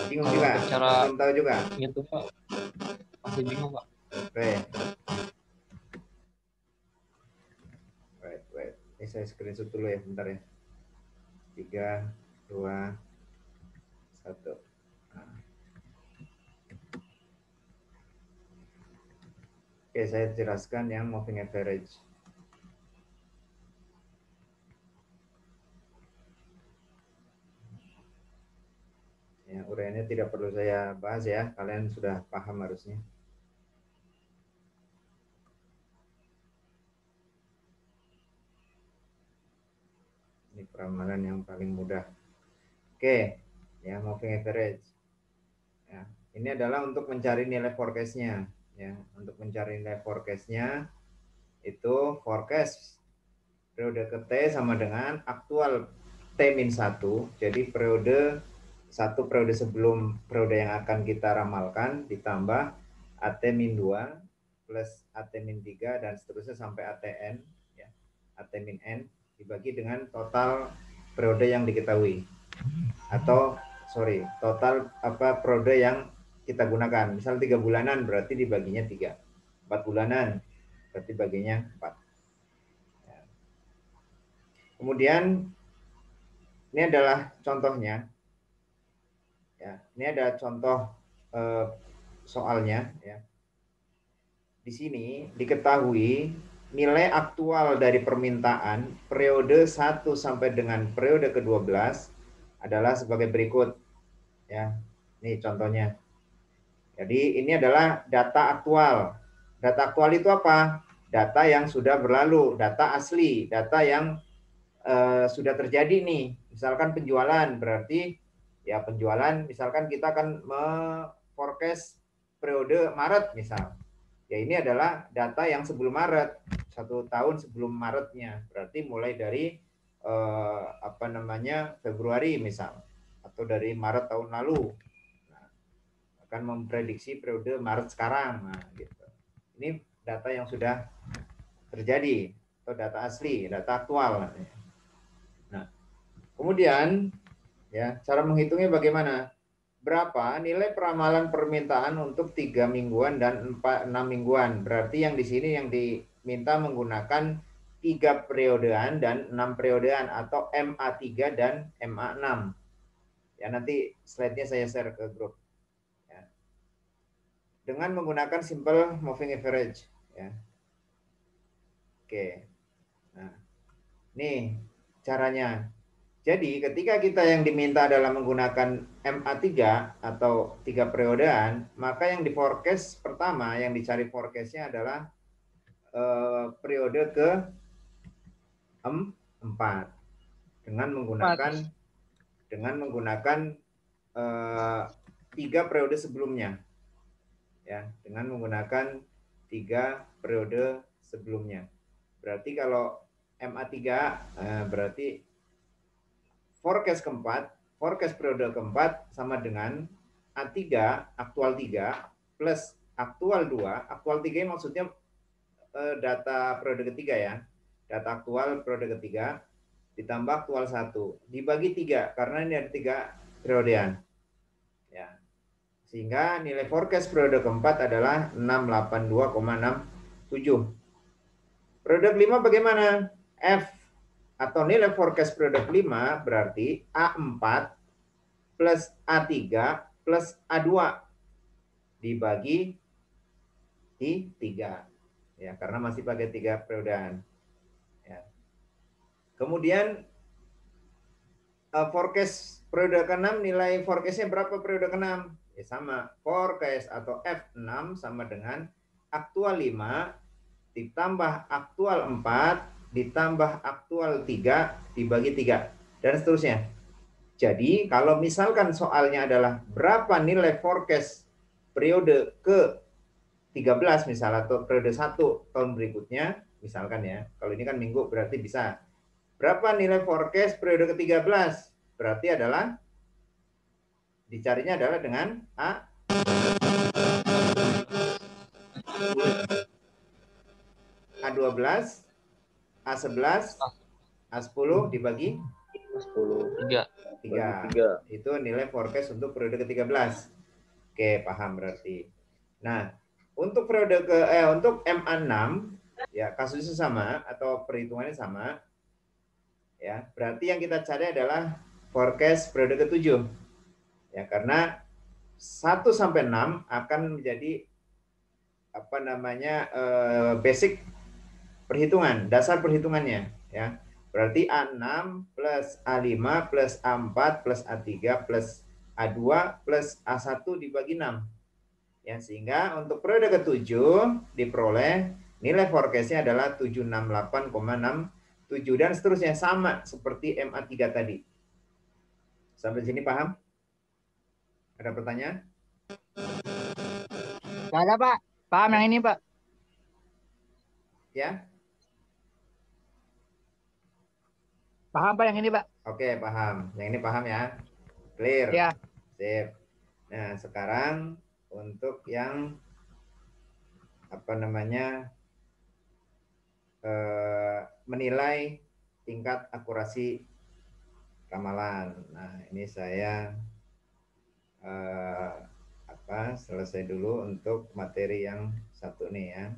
Bingung juga? Cara Belum tahu juga? ngitungnya masih bingung, Pak. Oke. Wait. Ini saya screenshot dulu ya, bentar ya. 3, 2, 1. Nah. Oke, saya jelaskan yang moving average. Ya, uraiannya tidak perlu saya bahas ya, kalian sudah paham harusnya. Ini peramalan yang paling mudah. Oke, ya moving average. Ya, ini adalah untuk mencari nilai forecast-nya. Ya, untuk mencari nilai forecast-nya itu forecast periode ke T sama dengan aktual T-1. Jadi periode sebelum periode yang akan kita ramalkan ditambah AT-2 plus AT-3 dan seterusnya sampai ATN ya. AT-N dibagi dengan total periode yang diketahui atau total periode yang kita gunakan. Misal 3 bulanan berarti dibaginya 3. 4 bulanan berarti baginya 4. Ya. Kemudian ini adalah contohnya. Ya, ini ada contoh soalnya ya. Di sini diketahui nilai aktual dari permintaan periode 1 sampai dengan periode ke-12 adalah sebagai berikut ya. Ini contohnya. Jadi ini adalah data aktual. Data aktual itu apa? Data yang sudah berlalu, data asli, data yang sudah terjadi nih. Misalkan penjualan, berarti ya penjualan misalkan kita akan forecast periode Maret misal. Ya ini adalah data yang sebelum Maret, 1 tahun sebelum Maretnya. Berarti mulai dari Februari misal atau dari Maret tahun lalu. Nah, akan memprediksi periode Maret sekarang. Nah, gitu. Ini data yang sudah terjadi atau data asli, data aktual. Nah, kemudian ya cara menghitungnya bagaimana? Berapa nilai peramalan permintaan untuk 3 mingguan dan 6 mingguan? Berarti yang di sini yang diminta menggunakan 3 periodean dan 6 periodean atau MA3 dan MA6. Ya nanti slide-nya saya share ke grup. Ya. Dengan menggunakan simple moving average. Ya. Oke. Nah, nih caranya. Jadi ketika kita yang diminta adalah menggunakan MA3 atau 3 periodean, maka yang di forecast pertama yang dicari forecastnya adalah periode ke-4 dengan menggunakan 3 periode sebelumnya. Ya, dengan menggunakan 3 periode sebelumnya. Berarti kalau MA3 berarti forecast keempat, forecast periode keempat sama dengan A3, aktual 3, plus aktual 2. Aktual 3 maksudnya data periode ketiga ya. Data aktual periode ketiga ditambah aktual 1. Dibagi 3, karena ini ada 3 periodean. Ya. Sehingga nilai forecast periode keempat adalah 682,67. Periode kelima bagaimana? F atau nilai forecast periode kelima berarti A4 plus A3 plus A2 dibagi 3. Ya, karena masih pakai 3 periodean. Ya. Kemudian forecast periode ke-6 nilai forecastnya berapa periode ke-6? Ya sama, forecast atau F6 sama dengan aktual 5 ditambah aktual 4 ditambah aktual 3 dibagi 3 dan seterusnya. Jadi kalau misalkan soalnya adalah berapa nilai forecast periode ke-13 misalnya atau periode 1 tahun berikutnya, misalkan ya, kalau ini kan minggu berarti bisa. Berapa nilai forecast periode ke-13? Berarti adalah dicarinya adalah dengan A12, A11, A10 dibagi 10. 3. 3. Itu nilai forecast untuk periode ke-13. Oke, paham berarti. Nah, untuk untuk MA6 ya kasusnya sama atau perhitungannya sama. Ya, berarti yang kita cari adalah forecast periode ke-7. Ya, karena 1 sampai 6 akan menjadi basic perhitungan, dasar perhitungannya ya. Berarti A6 plus A5 plus A4 plus A3 plus A2 plus A1 dibagi 6. Ya, sehingga untuk periode ke-7 diperoleh nilai forecast-nya adalah 768,67 dan seterusnya sama seperti MA3 tadi. Sampai sini paham? Ada pertanyaan? Gak ada, Pak. Paham yang ini, Pak. Ya? Paham, Pak, yang ini, Pak. Oke, paham. Yang ini paham ya? Clear? Ya. Sip. Nah, sekarang untuk yang menilai tingkat akurasi ramalan. Nah, ini saya selesai dulu untuk materi yang satu nih ya.